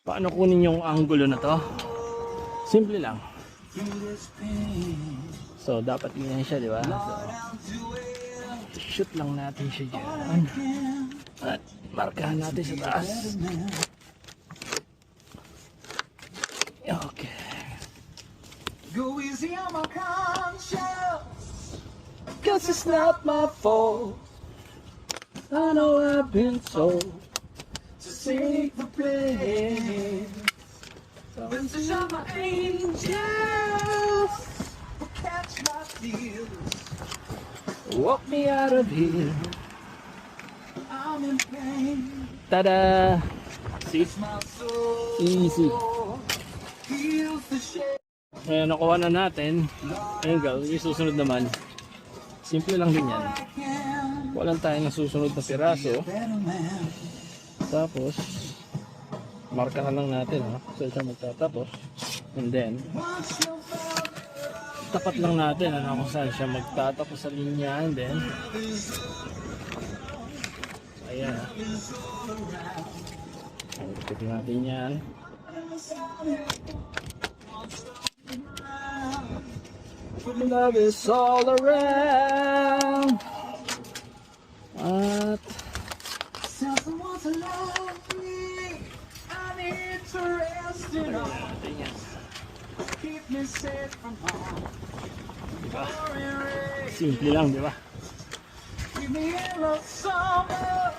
Paano kunin yung angulo na to? Simple lang. So dapat ganyan siya, di ba? So, shoot lang natin siya dyan. At markahan natin sa taas. Okay. Go easy on my conscience, 'Cause it's not my fault. I know I've been told to sing the blame. to show my angels, catch my fears. Walk me out of here. I'm in pain. Tada! See? My soul Easy. feels the shame. Ayan, nakuha na natin. Angle. Yung susunod naman. Simple lang din yan. Walang tayo na susunod na piraso. Tapos, marka na lang natin. Ha? So, siya magtatapos. And then, tapat lang natin kung saan siya magtatapos sa linya. And then, ayan. Tignan natin yan. Love is all around. At Someone to love me, I'm interested in keep me safe from harm. diba? Simple lang, di ba? Give me a love summer.